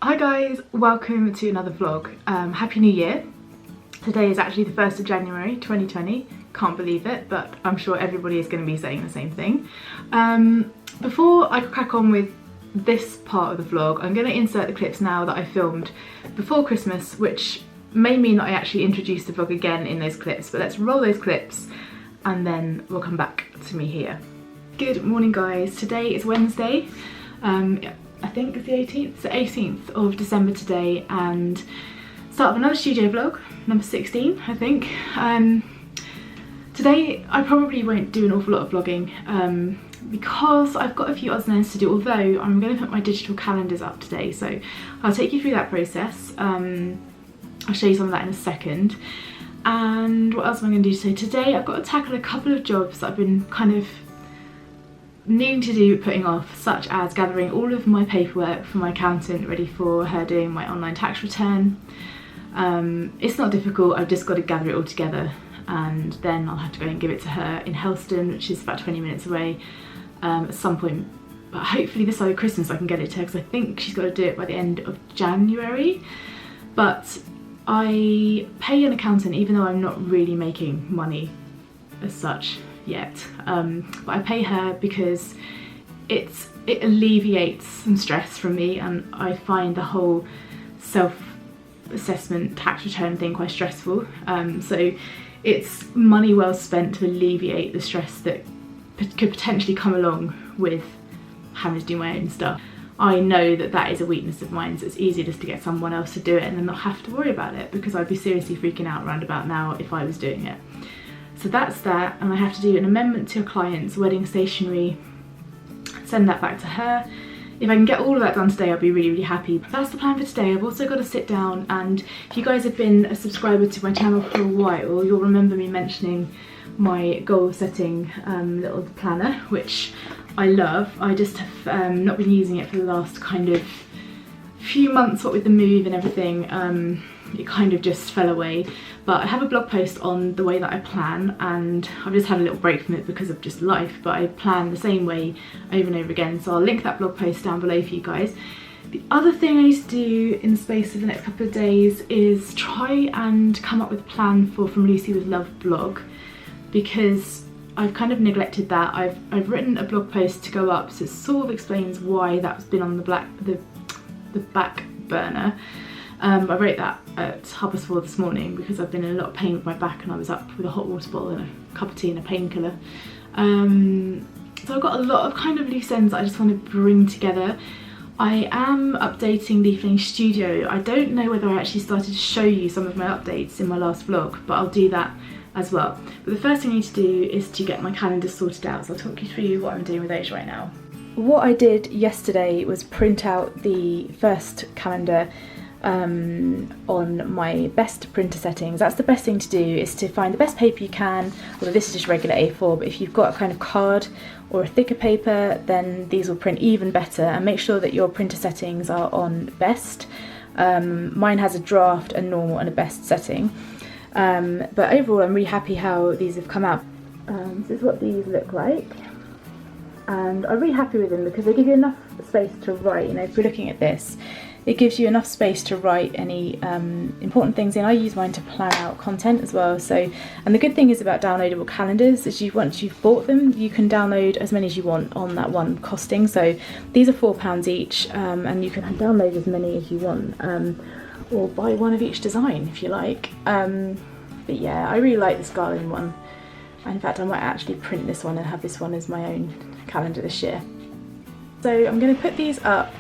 Hi guys, welcome to another vlog. Happy New Year. Today is actually the 1st of January 2020. Can't believe it, but I'm sure everybody is going to be saying the same thing. Before I crack on with this part of the vlog, I'm going to insert the clips now that I filmed before Christmas, which may mean that I actually introduce the vlog again in those clips, but let's roll those clips and then we'll come back to me here. Good morning guys, today is Wednesday. I think it's the 18th, it's the 18th of December today, and start of another studio vlog, number 16 I think. Today I probably won't do an awful lot of vlogging because I've got a few odds and ends to do, although I'm going to put my digital calendars up today, so I'll take you through that process. I'll show you some of that in a second. And what else am I going to do today? Today I've got to tackle a couple of jobs that I've been kind of needing to do, putting off, such as gathering all of my paperwork for my accountant ready for her doing my online tax return. It's not difficult, I've just got to gather it all together and then I'll have to go and give it to her in Helston, which is about 20 minutes away at some point, but hopefully this side of Christmas I can get it to her, because I think she's got to do it by the end of January. But I pay an accountant even though I'm not really making money as such yet, but I pay her because it alleviates some stress from me, and I find the whole self-assessment tax return thing quite stressful, so it's money well spent to alleviate the stress that could potentially come along with having to do my own stuff. I know that that is a weakness of mine, so it's easier just to get someone else to do it and then not have to worry about it, because I'd be seriously freaking out round about now if I was doing it. So that's that, and I have to do an amendment to a client's wedding stationery, send that back to her. If I can get all of that done today, I'll be really, really happy. That's the plan for today. I've also got to sit down, and if you guys have been a subscriber to my channel for a while, you'll remember me mentioning my goal setting little planner, which I love. I just have not been using it for the last kind of few months, what with the move and everything. It kind of just fell away, but I have a blog post on the way that I plan, and I've just had a little break from it because of just life, but I plan the same way over and over again, so I'll link that blog post down below for you guys. The other thing I need to do in the space of the next couple of days is try and come up with a plan for From Lucy With Love blog, because I've kind of neglected that. I've written a blog post to go up, so it sort of explains why that's been on the back burner. I wrote that at 4:30 this morning because I've been in a lot of pain with my back, and I was up with a hot water bottle and a cup of tea and a painkiller. So I've got a lot of kind of loose ends that I just want to bring together. I am updating the Flash Studio. I don't know whether I actually started to show you some of my updates in my last vlog, but I'll do that as well. But the first thing I need to do is to get my calendar sorted out, so I'll talk you through what I'm doing with those right now. What I did yesterday was print out the first calendar on my best printer settings. That's the best thing to do, is to find the best paper you can, although this is just regular A4, but if you've got a kind of card or a thicker paper, then these will print even better, and make sure that your printer settings are on best. Mine has a draft, a normal and a best setting, but overall I'm really happy how these have come out. This is what these look like, and I'm really happy with them because they give you enough space to write. You know, if we're looking at this, it gives you enough space to write any important things in. I use mine to plan out content as well. So, and the good thing is about downloadable calendars is once you've bought them, you can download as many as you want on that one costing. So these are £4 each, and you can download as many as you want, or buy one of each design if you like. But yeah, I really like this garland one. And in fact, I might actually print this one and have this one as my own calendar this year. So I'm going to put these up.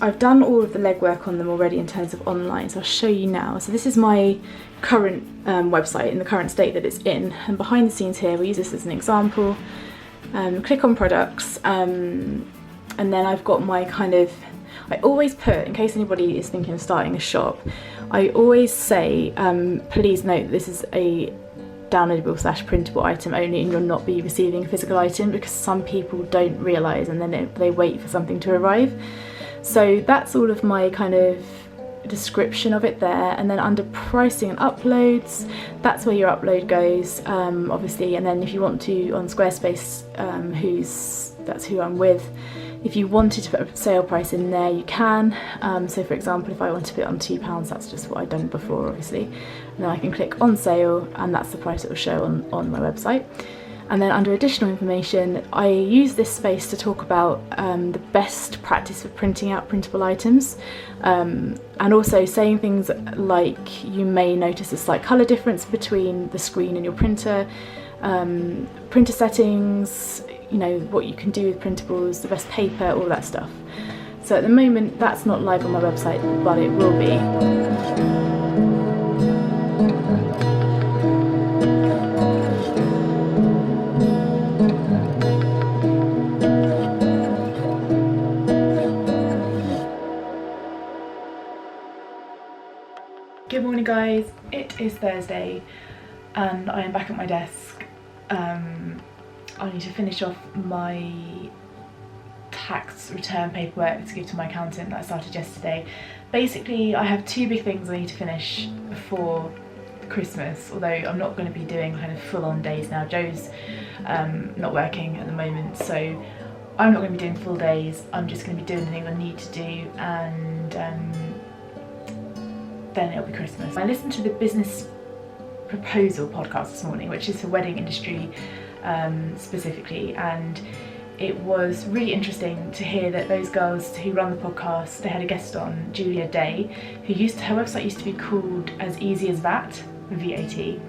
I've done all of the legwork on them already in terms of online, so I'll show you now. So this is my current website in the current state that it's in, and behind the scenes here, we'll use this as an example. Click on products, and then I've got my kind of, I always put, in case anybody is thinking of starting a shop, I always say, please note that this is a downloadable / printable item only, and you'll not be receiving a physical item, because some people don't realise and then they wait for something to arrive. So that's all of my kind of description of it there, and then under pricing and uploads, that's where your upload goes, obviously, and then if you want to on Squarespace, that's who I'm with, If you wanted to put a sale price in there, you can. So for example, if I want to put it on £2, that's just what I've done before, obviously. And then I can click on sale, and that's the price it will show on my website. And then under additional information, I use this space to talk about the best practice for printing out printable items, and also saying things like you may notice a slight colour difference between the screen and your printer, printer settings, you know, what you can do with printables, the best paper, all that stuff. So at the moment that's not live on my website, but it will be. Good morning guys, it is Thursday and I am back at my desk. I need to finish off my tax return paperwork to give to my accountant that I started yesterday. Basically, I have two big things I need to finish before Christmas, although I'm not going to be doing kind of full-on days now. Joe's not working at the moment, so I'm not going to be doing full days. I'm just going to be doing the things I need to do, and then it'll be Christmas. I listened to the business proposal podcast this morning, which is for wedding industry specifically, and it was really interesting to hear that those girls who run the podcast, they had a guest on, Julia Day, who her website used to be called As Easy as VAT, VAT.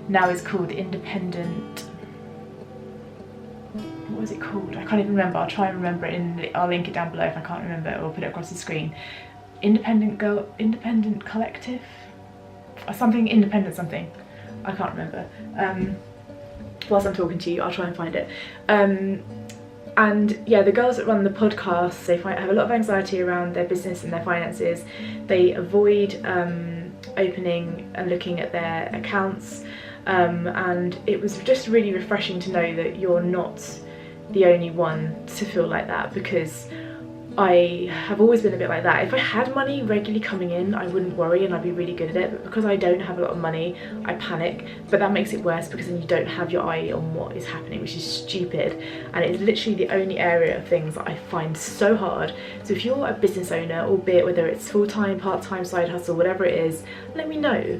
Now it's called Independent, what was it called? I can't even remember. I'll try and remember it, I'll link it down below if I can't remember it, or put it across the screen. Independent Collective? Or something, independent something. I can't remember. Whilst I'm talking to you, I'll try and find it. And yeah, the girls that run the podcast, they have a lot of anxiety around their business and their finances. They avoid opening and looking at their accounts, and it was just really refreshing to know that you're not the only one to feel like that, because I have always been a bit like that. If I had money regularly coming in, I wouldn't worry and I'd be really good at it, but because I don't have a lot of money, I panic. But that makes it worse because then you don't have your eye on what is happening, which is stupid, and it's literally the only area of things that I find so hard. So if you're a business owner, albeit whether it's full-time, part-time, side hustle, whatever it is, let me know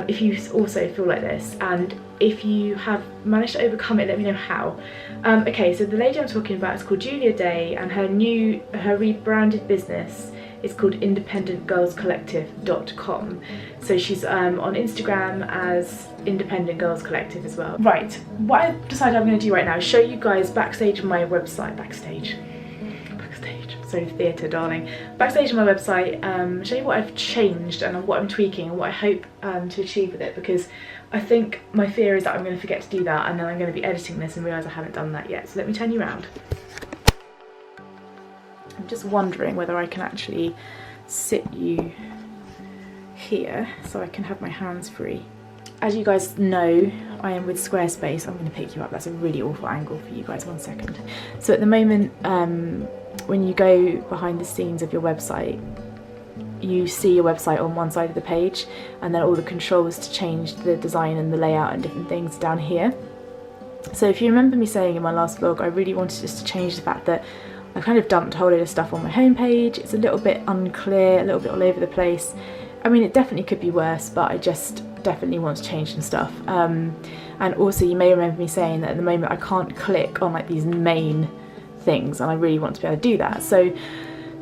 if you also feel like this, and if you have managed to overcome it, let me know how. Okay, so the lady I'm talking about is called Julia Day, and her rebranded business is called independentgirlscollective.com. So she's on Instagram as Independent Girls Collective as well. Right, what I've decided I'm going to do right now is show you guys backstage of my website. Backstage, so theatre darling. Backstage of my website, show you what I've changed and what I'm tweaking and what I hope to achieve with it, because I think my fear is that I'm going to forget to do that, and then I'm going to be editing this and realise I haven't done that yet. So let me turn you around. I'm just wondering whether I can actually sit you here so I can have my hands free. As you guys know, I am with Squarespace. I'm going to pick you up. That's a really awful angle for you guys. 1 second. So at the moment, when you go behind the scenes of your website, you see your website on one side of the page, and then all the controls to change the design and the layout and different things down here. So if you remember me saying in my last vlog, I really wanted just to change the fact that I kind of dumped a whole load of stuff on my homepage. It's a little bit unclear, a little bit all over the place. I mean, it definitely could be worse, but I just definitely want to change some stuff. And also you may remember me saying that at the moment I can't click on like these main things, and I really want to be able to do that. So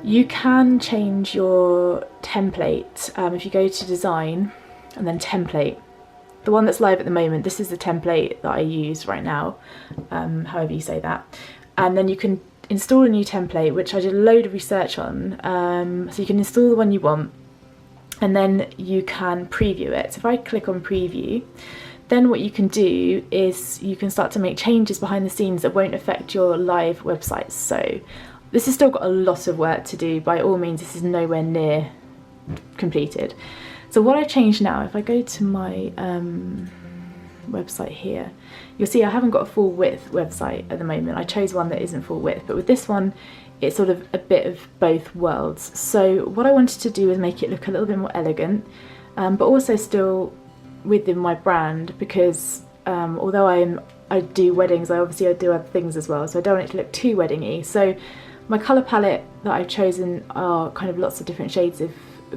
you can change your template if you go to design and then template. The one that's live at the moment, this is the template that I use right now, however you say that. And then you can install a new template, which I did a load of research on. So you can install the one you want, and then you can preview it. So if I click on preview, then what you can do is you can start to make changes behind the scenes that won't affect your live websites. So this has still got a lot of work to do. By all means, this is nowhere near completed. So what I've changed now, if I go to my website here, you'll see I haven't got a full width website at the moment. I chose one that isn't full width, but with this one, it's sort of a bit of both worlds. So what I wanted to do is make it look a little bit more elegant, but also still within my brand, because although I do weddings, I do other things as well, so I don't want it to look too wedding-y. So My colour palette that I've chosen are kind of lots of different shades of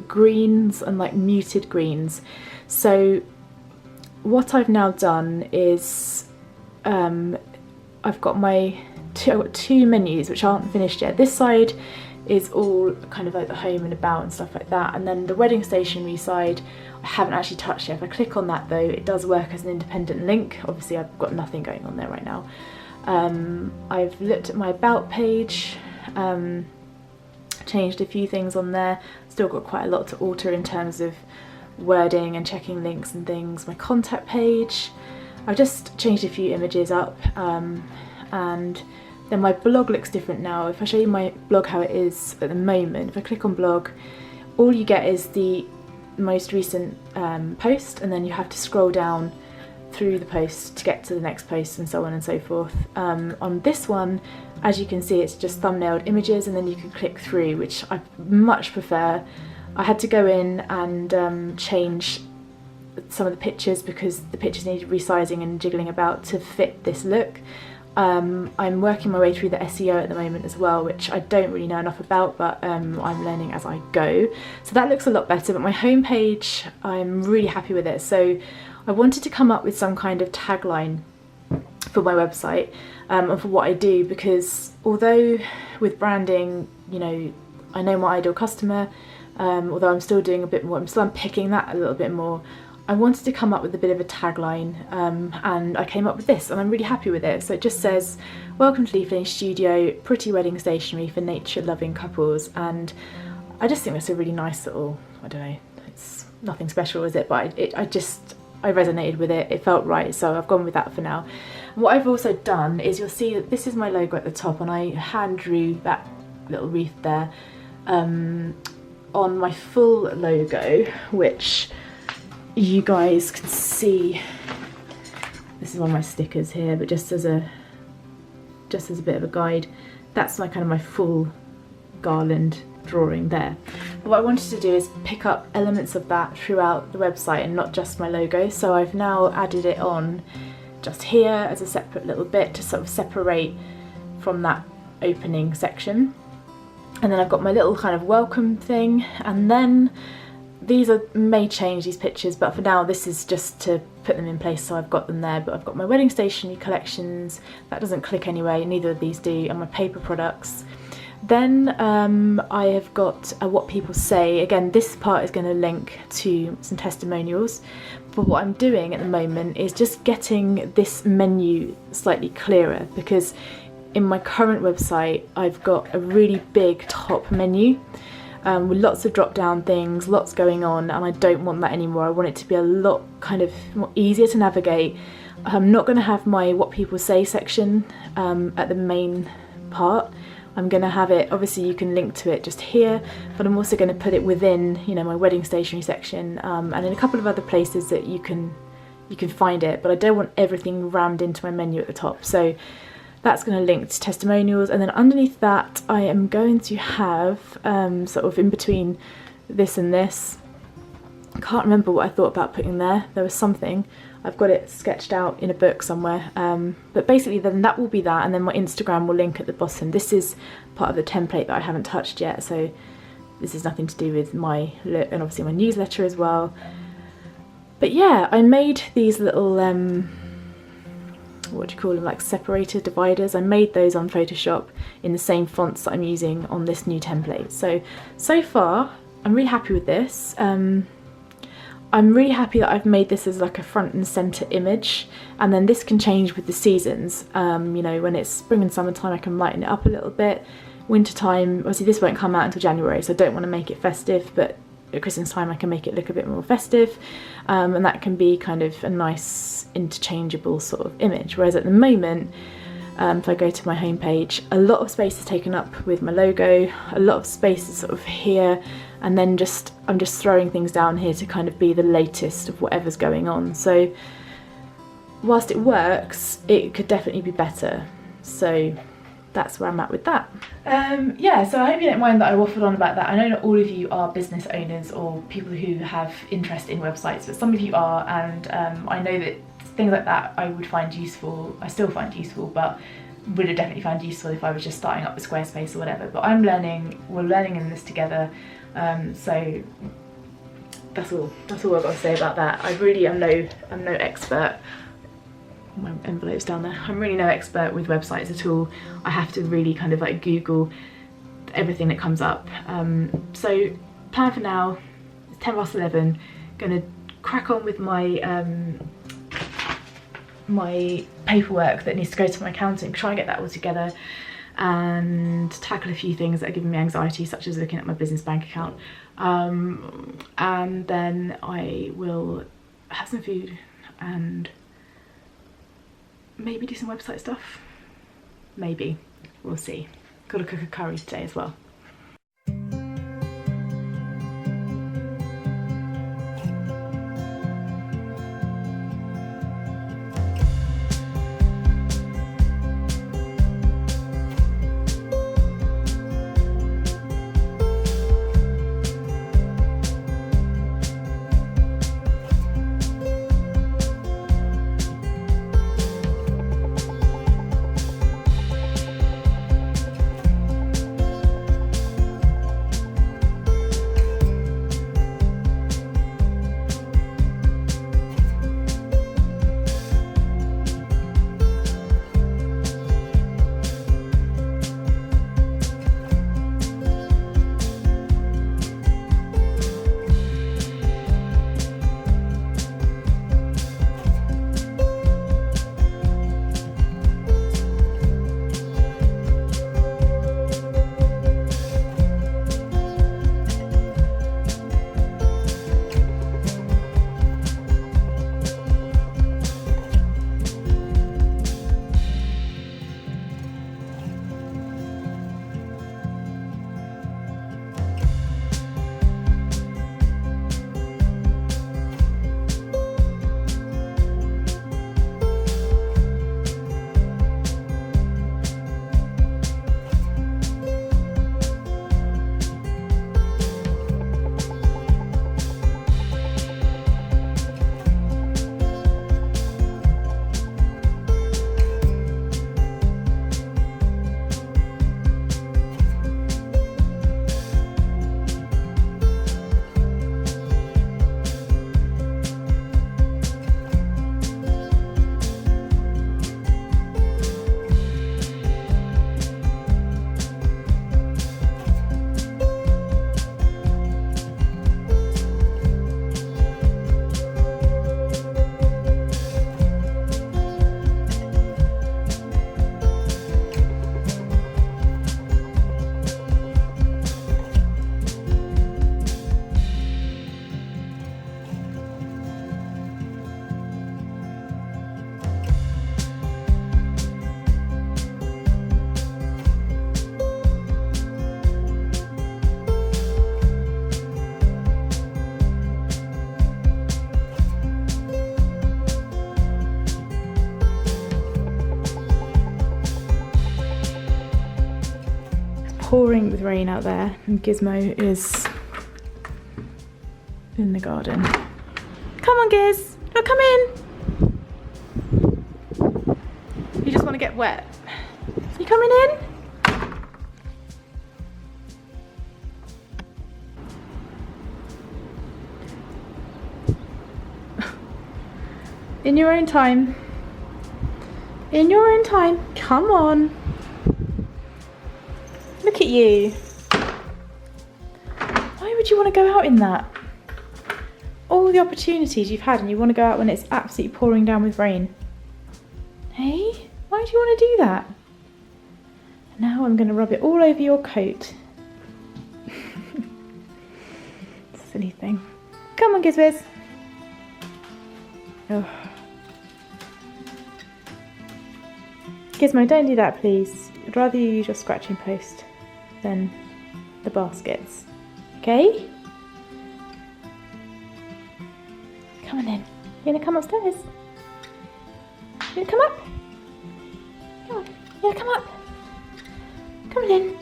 greens and like muted greens. So what I've now done is I've got two menus which aren't finished yet. This side is all kind of like the home and about and stuff like that, and then the wedding stationery side I haven't actually touched yet. If I click on that though, it does work as an independent link. Obviously I've got nothing going on there right now. I've looked at my about page, changed a few things on there, still got quite a lot to alter in terms of wording and checking links and things. My contact page, I've just changed a few images up, and then my blog looks different now. If I show you my blog how it is at the moment, if I click on blog, all you get is the most recent post, and then you have to scroll down through the post to get to the next post and so on and so forth. On this one, as you can see, it's just thumbnailed images and then you can click through, which I much prefer. I had to go in and change some of the pictures because the pictures needed resizing and jiggling about to fit this look. I'm working my way through the SEO at the moment as well, which I don't really know enough about, but I'm learning as I go. So that looks a lot better, but my homepage, I'm really happy with it. So I wanted to come up with some kind of tagline for my website and for what I do, because although with branding, you know, I know my ideal customer, although I'm still doing a bit more, I'm still unpicking that a little bit more. I wanted to come up with a bit of a tagline, and I came up with this, and I'm really happy with it. So it just says, "Welcome to Leaf Lane Studio, pretty wedding stationery for nature-loving couples." And I just think that's a really nice little, I don't know, it's nothing special, is it? But I resonated with it, it felt right, so I've gone with that for now. And what I've also done is, you'll see that this is my logo at the top, and I hand drew that little wreath there on my full logo, which you guys can see. This is one of my stickers here, but just as a bit of a guide, that's my kind of my full garland drawing there. But what I wanted to do is pick up elements of that throughout the website and not just my logo, so I've now added it on just here as a separate little bit to sort of separate from that opening section. And then I've got my little kind of welcome thing, and then these may change, these pictures, but for now this is just to put them in place, so I've got them there. But I've got my wedding stationery collections, that doesn't click anyway, neither of these do, and my paper products. Then I have got what people say. Again, this part is going to link to some testimonials, but what I'm doing at the moment is just getting this menu slightly clearer, because in my current website I've got a really big top menu with lots of drop down things, lots going on, and I don't want that anymore. I want it to be a lot kind of more easier to navigate. I'm not going to have my what people say section at the main part. I'm going to have it, obviously you can link to it just here, but I'm also going to put it within, you know, my wedding stationery section, and in a couple of other places that you can find it, but I don't want everything rammed into my menu at the top. So that's going to link to testimonials, and then underneath that I am going to have sort of in between this and this, I can't remember what I thought about putting there. There was something, I've got it sketched out in a book somewhere, but basically then that will be that, and then my Instagram will link at the bottom. This is part of the template that I haven't touched yet, so this is nothing to do with my look, and obviously my newsletter as well. But yeah, I made these little what do you call them, like separator dividers. I made those on Photoshop in the same fonts that I'm using on this new template. So far I'm really happy with this. I'm really happy that I've made this as like a front and center image, and then this can change with the seasons. You know, when it's spring and summertime I can lighten it up a little bit. Wintertime, obviously this won't come out until January, so I don't want to make it festive, but at Christmas time I can make it look a bit more festive, and that can be kind of a nice interchangeable sort of image. Whereas at the moment, if I go to my homepage, a lot of space is taken up with my logo, a lot of space is sort of here, and then I'm just throwing things down here to kind of be the latest of whatever's going on. So whilst it works, it could definitely be better. So that's where I'm at with that. Yeah, so I hope you don't mind that I waffled on about that. I know not all of you are business owners or people who have interest in websites, but some of you are, and I know that things like that I would find useful, I still find useful, but would have definitely found useful if I was just starting up with Squarespace or whatever, but I'm learning, we're learning in this together, so that's all I've got to say about that. I really am I'm no expert. My envelope's down there. I'm really no expert with websites at all. I have to really kind of like Google everything that comes up. So plan for now, it's 11:10, gonna crack on with my my paperwork that needs to go to my accountant, try and get that all together and tackle a few things that are giving me anxiety, such as looking at my business bank account, and then I will have some food and maybe do some website stuff. Maybe, we'll see. Gotta cook a curry today as well. Pouring with rain out there, and Gizmo is in the garden. Come on, Giz, look, come in. You just want to get wet. You coming in? In your own time. In your own time. Come on. Look at you. Why would you want to go out in that? All the opportunities you've had, and you want to go out when it's absolutely pouring down with rain. Hey? Why do you want to do that? Now I'm going to rub it all over your coat. Silly thing. Come on, Gizwiz. Oh. Gizmo, don't do that, please. I'd rather you use your scratching post than the baskets. Okay? Come on then. You gonna come upstairs? You gonna come up? Come on. You gonna come up? Come on in.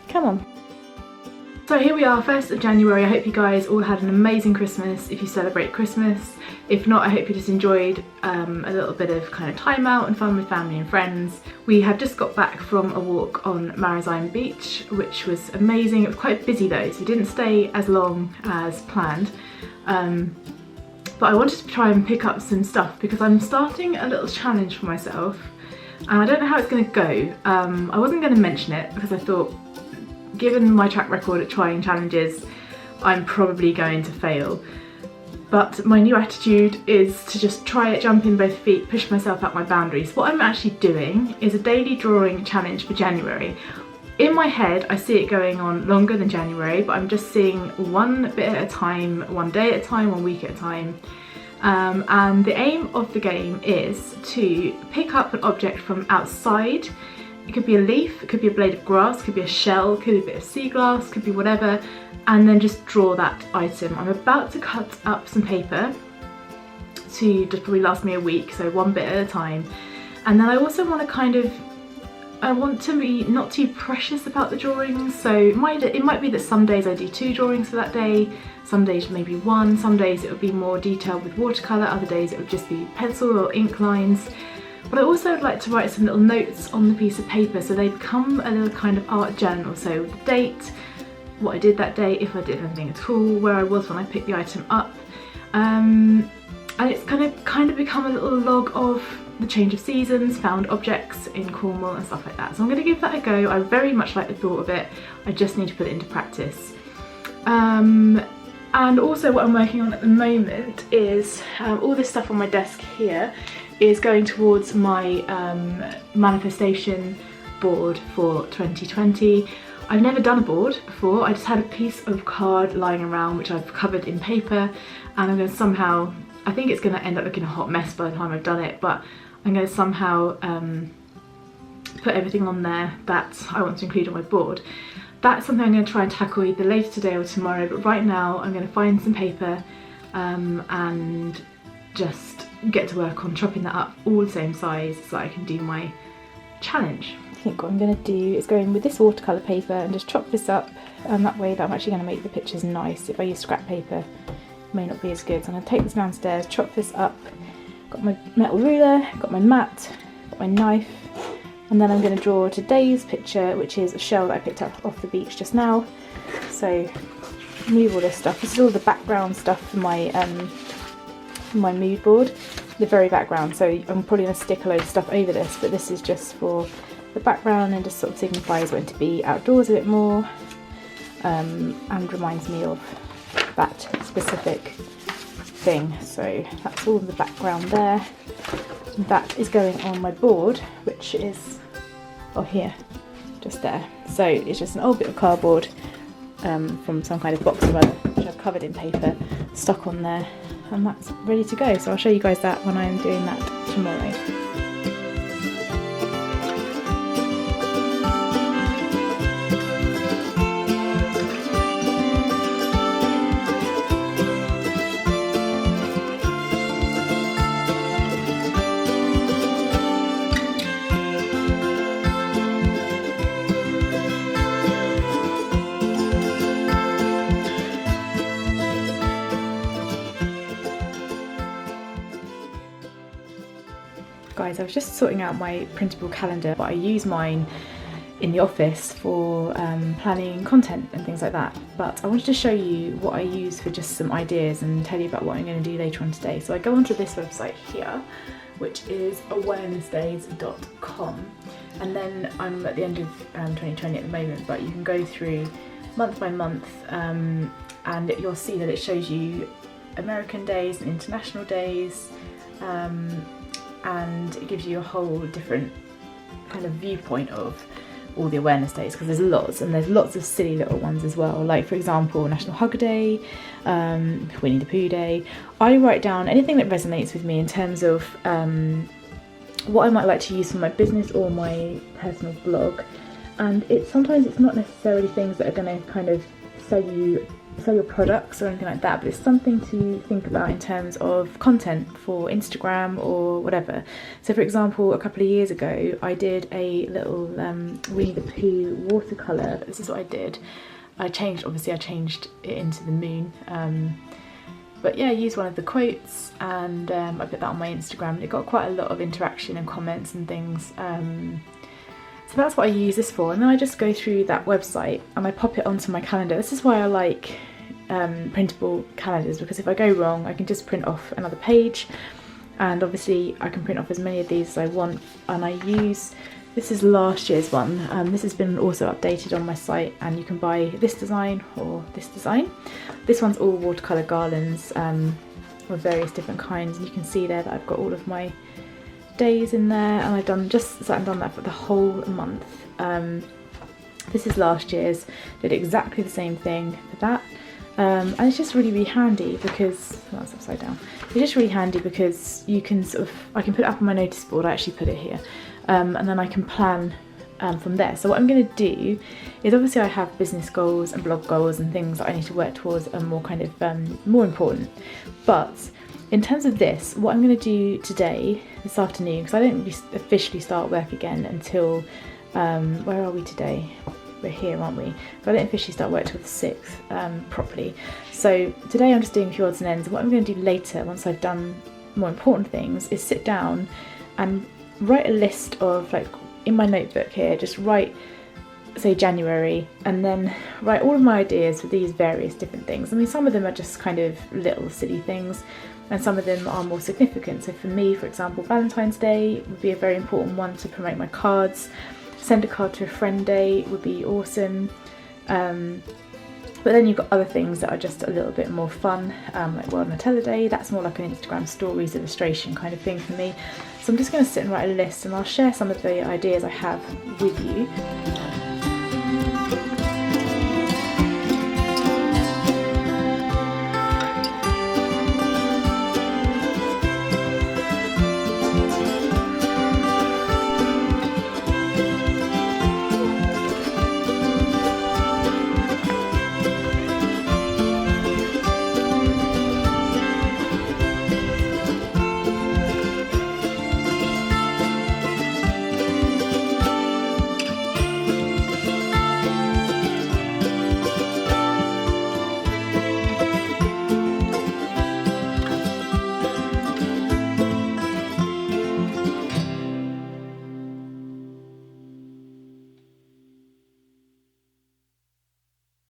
Come on. So here we are, 1st of January. I hope you guys all had an amazing Christmas. If you celebrate Christmas, If not, I hope you just enjoyed a little bit of kind of time out and fun with family and friends. We have just got back from a walk on Marizine Beach, which was amazing. It was quite busy though, so we didn't stay as long as planned. But I wanted to try and pick up some stuff because I'm starting a little challenge for myself, and I don't know how it's going to go. I wasn't going to mention it because I thought, given my track record at trying challenges, I'm probably going to fail. But my new attitude is to just try it, jump in both feet, push myself out my boundaries. What I'm actually doing is a daily drawing challenge for January. In my head, I see it going on longer than January, but I'm just seeing one bit at a time, one day at a time, 1 week at a time. And the aim of the game is to pick up an object from outside. It could be a leaf, it could be a blade of grass, it could be a shell, it could be a bit of sea glass, it could be whatever, and then just draw that item. I'm about to cut up some paper to just probably last me a week, so one bit at a time. And then I also want to I want to be not too precious about the drawings, so it might be that some days I do 2 drawings for that day, some days maybe 1, some days it would be more detailed with watercolour, other days it would just be pencil or ink lines. But I also would like to write some little notes on the piece of paper so they become a little kind of art journal. So the date, what I did that day, if I did anything at all, where I was when I picked the item up. And it's kind of become a little log of the change of seasons, found objects in Cornwall and stuff like that. So I'm going to give that a go. I very much like the thought of it. I just need to put it into practice. And also what I'm working on at the moment is all this stuff on my desk here is going towards my manifestation board for 2020. I've never done a board before. I just had a piece of card lying around which I've covered in paper, and I'm going to somehow, I think it's going to end up looking a hot mess by the time I've done it, but I'm going to somehow put everything on there that I want to include on my board. That's something I'm going to try and tackle either later today or tomorrow, but right now I'm going to find some paper and just get to work on chopping that up all the same size so I can do my challenge. I think what I'm going to do is go in with this watercolour paper and just chop this up, and that way that I'm actually going to make the pictures nice. If I use scrap paper, it may not be as good. So I'm going to take this downstairs, chop this up, got my metal ruler, got my mat, got my knife, and then I'm going to draw today's picture, which is a shell that I picked up off the beach just now. So move all this stuff. This is all the background stuff for my mood board, the very background, so I'm probably going to stick a load of stuff over this, but this is just for the background and just sort of signifies when to be outdoors a bit more, and reminds me of that specific thing. So that's all the background there. That is going on my board, which is here, just there. So it's just an old bit of cardboard from some kind of box or other, which I've covered in paper, stuck on there, and that's ready to go. So I'll show you guys that when I'm doing that tomorrow. Guys, I was just sorting out my printable calendar, but I use mine in the office for planning content and things like that. But I wanted to show you what I use for just some ideas and tell you about what I'm going to do later on today. So I go onto this website here, which is awarenessdays.com, and then I'm at the end of 2020 at the moment, but you can go through month by month and you'll see that it shows you American days and international days, and it gives you a whole different kind of viewpoint of all the awareness days, because there's lots, and there's lots of silly little ones as well, like for example National Hug Day, Winnie the Pooh Day. I write down anything that resonates with me in terms of what I might like to use for my business or my personal blog, and sometimes it's not necessarily things that are going to kind of sell your products or anything like that, but it's something to think about in terms of content for Instagram or whatever. So for example, a couple of years ago I did a little Winnie the Pooh watercolour. This is what I did. I changed it into the moon, But yeah, I used one of the quotes, and I put that on my Instagram, and it got quite a lot of interaction and comments and things. So that's what I use this for, and then I just go through that website and I pop it onto my calendar. This is why I like printable calendars, because if I go wrong I can just print off another page, and obviously I can print off as many of these as I want. And I use, this is last year's one, this has been also updated on my site, and you can buy this design or this design. This one's all watercolour garlands of various different kinds, and you can see there that I've got all of my days in there, and I've done that for the whole month. This is last year's, did exactly the same thing for that, and it's just really handy because, well, that's upside down. It's just really handy because you can I can put it up on my notice board. I actually put it here, and then I can plan from there. So what I'm going to do is, obviously I have business goals and blog goals and things that I need to work towards are more kind of more important, but in terms of this, what I'm going to do today, this afternoon, because I don't really officially start work again until, where are we today? We're here, aren't we? So I don't officially start work till the 6th properly. So today I'm just doing a few odds and ends, and what I'm going to do later, once I've done more important things, is sit down and write a list of, like, in my notebook here, just write, say, January, and then write all of my ideas for these various different things. I mean, some of them are just kind of little silly things, and some of them are more significant. So for me, for example, Valentine's Day would be a very important one to promote my cards. Send a card to a friend day would be awesome. But then you've got other things that are just a little bit more fun, like World Nutella Day. That's more like an Instagram stories illustration kind of thing for me. So I'm just going to sit and write a list, and I'll share some of the ideas I have with you.